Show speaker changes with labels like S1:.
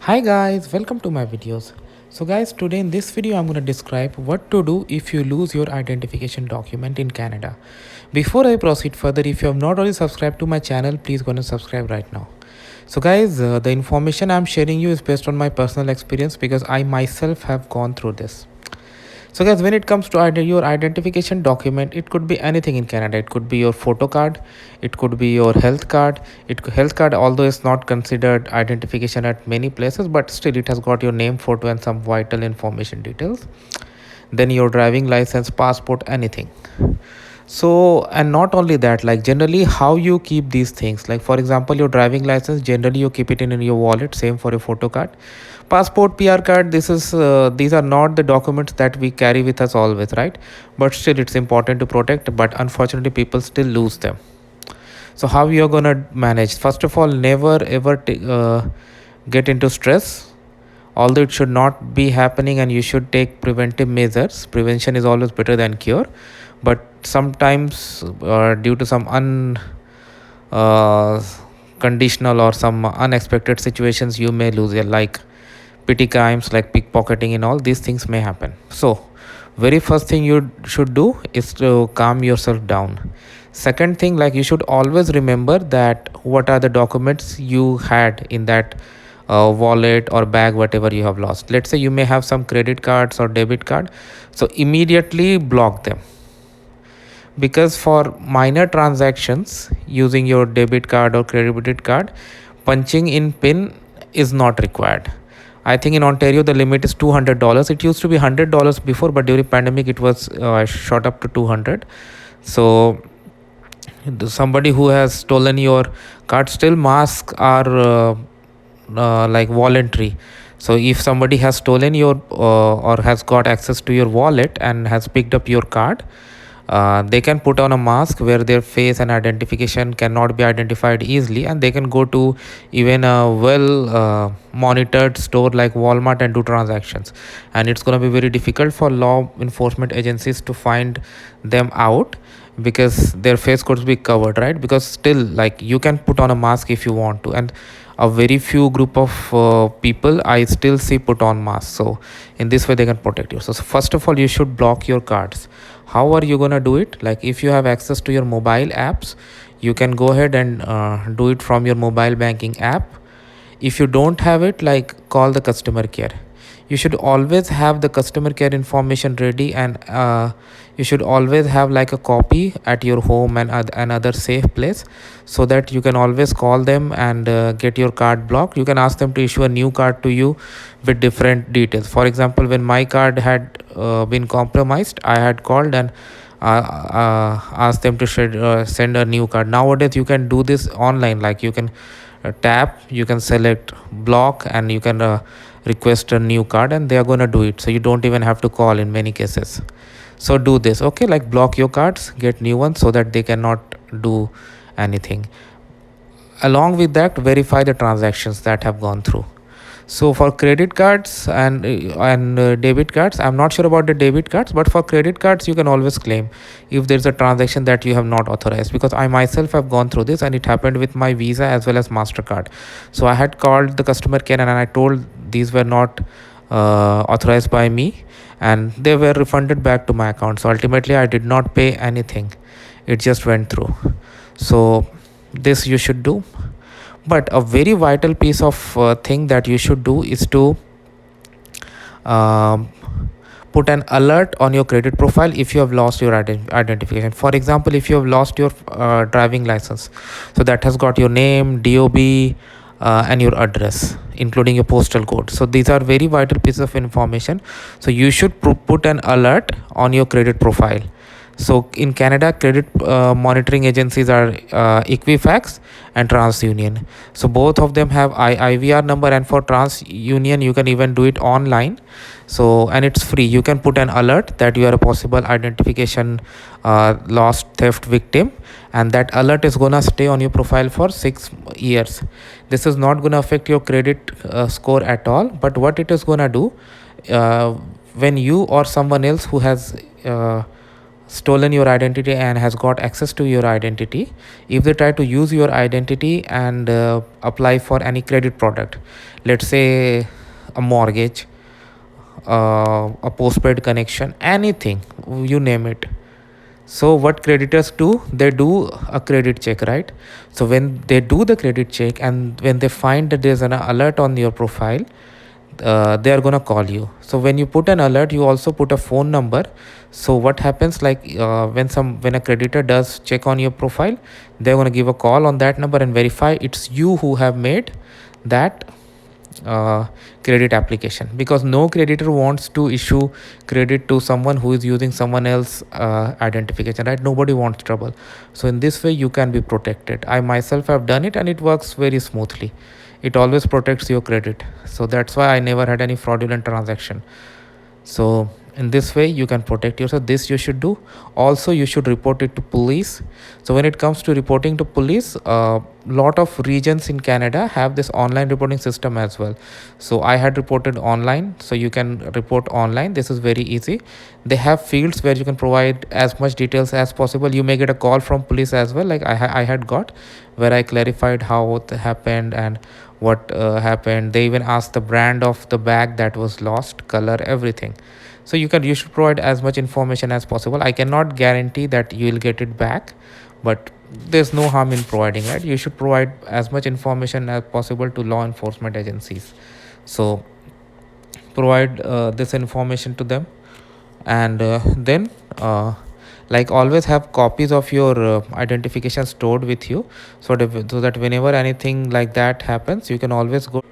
S1: Hi guys, welcome to my videos. So guys, today in this video I'm going to describe what to do if you lose your identification document in Canada. Before I proceed further, if you have not already subscribed to my channel, please go and subscribe right now. So guys, the information I'm sharing you is based on my personal experience because I myself have gone through this. So guys, when it comes to your identification document, it could be anything in Canada. It could be your photo card, it could be your health card. Health card, although it's not considered identification at many places, but still it has got your name, photo, and some vital information details. Then your driving license, passport, anything. So, and not only that, like generally how you keep these things, like for example your driving license, generally you keep it in your wallet, same for your photo card. Passport, PR card, these are not the documents that we carry with us always, right? But still it's important to protect, but unfortunately people still lose them. So how you're gonna manage? First of all, never ever get into stress, although it should not be happening, and you should take preventive measures. Prevention is always better than cure, but sometimes due to some uh, conditional or some unexpected situations, you may lose it, like petty crimes like pickpocketing and all these things may happen. So very first thing you should do is to calm yourself down. Second thing, like you should always remember that what are the documents you had in that wallet or bag, whatever you have lost. Let's say you may have some credit cards or debit card, so immediately block them, because for minor transactions using your debit card or credit card, punching in pin is not required. I think in Ontario the limit is $200. It used to be $100 before, but during pandemic it was shot up to 200. So somebody who has stolen your card, still masks are like voluntary. So if somebody has stolen your or has got access to your wallet and has picked up your card, they can put on a mask where their face and identification cannot be identified easily, and they can go to even a well monitored store like Walmart and do transactions, and it's going to be very difficult for law enforcement agencies to find them out, because their face could be covered, right? Because still, like, you can put on a mask if you want to, and a very few group of people I still see put on masks. So in this way they can protect you. So first of all, you should block your cards. How are you gonna do it? Like, if you have access to your mobile apps, you can go ahead and do it from your mobile banking app. If you don't have it, like, call the customer care. You should always have the customer care information ready, and you should always have like a copy at your home and another safe place, so that you can always call them and get your card blocked. You can ask them to issue a new card to you with different details. For example, when my card had been compromised, I had called and asked them to send a new card. Nowadays you can do this online, like you can tap, you can select block, and you can request a new card, and they are going to do it, so you don't even have to call in many cases. So do this, okay? Like, block your cards, get new ones, so that they cannot do anything. Along with that, verify the transactions that have gone through. So for credit cards and debit cards, I'm not sure about the debit cards, but for credit cards you can always claim if there's a transaction that you have not authorized, because I myself have gone through this, and it happened with my Visa as well as MasterCard. So I had called the customer care and I told these were not authorized by me, and they were refunded back to my account. So ultimately I did not pay anything, it just went through. So this you should do. But a very vital piece of thing that you should do is to um, put an alert on your credit profile if you have lost your identification. For example, if you have lost your driving license, so that has got your name, DOB, and your address, including your postal code. So these are very vital pieces of information, so you should put an alert on your credit profile. So in Canada, credit monitoring agencies are Equifax and TransUnion. So both of them have IVR number, and for TransUnion you can even do it online. So, and it's free. You can put an alert that you are a possible identification lost theft victim, and that alert is gonna stay on your profile for 6 years. This is not gonna affect your credit score at all, but what it is gonna do, uh, when you or someone else who has stolen your identity and has got access to your identity, if they try to use your identity and apply for any credit product, let's say a mortgage, a postpaid connection, anything, you name it. So what creditors do, they do a credit check, right? So when they do the credit check and when they find that there's an alert on your profile, they are gonna call you. So when you put an alert, you also put a phone number. So what happens, like when a creditor does check on your profile, they're gonna give a call on that number and verify it's you who have made that credit application, because no creditor wants to issue credit to someone who is using someone else identification, right? Nobody wants trouble. So in this way you can be protected. I myself have done it and it works very smoothly. It always protects your credit. So that's why I never had any fraudulent transaction. So in this way you can protect yourself. This you should do. Also you should report it to police. So when it comes to reporting to police, lot of regions in Canada have this online reporting system as well. So I had reported online, so you can report online. This is very easy. They have fields where you can provide as much details as possible. You may get a call from police as well, like I had got, where I clarified how it happened and what happened. They even asked the brand of the bag that was lost, color, everything. So you should provide as much information as possible. I cannot guarantee that you will get it back, but there's no harm in providing, right? You should provide as much information as possible to law enforcement agencies. So provide this information to them, and then like always have copies of your identification stored with you, so that whenever anything like that happens, you can always go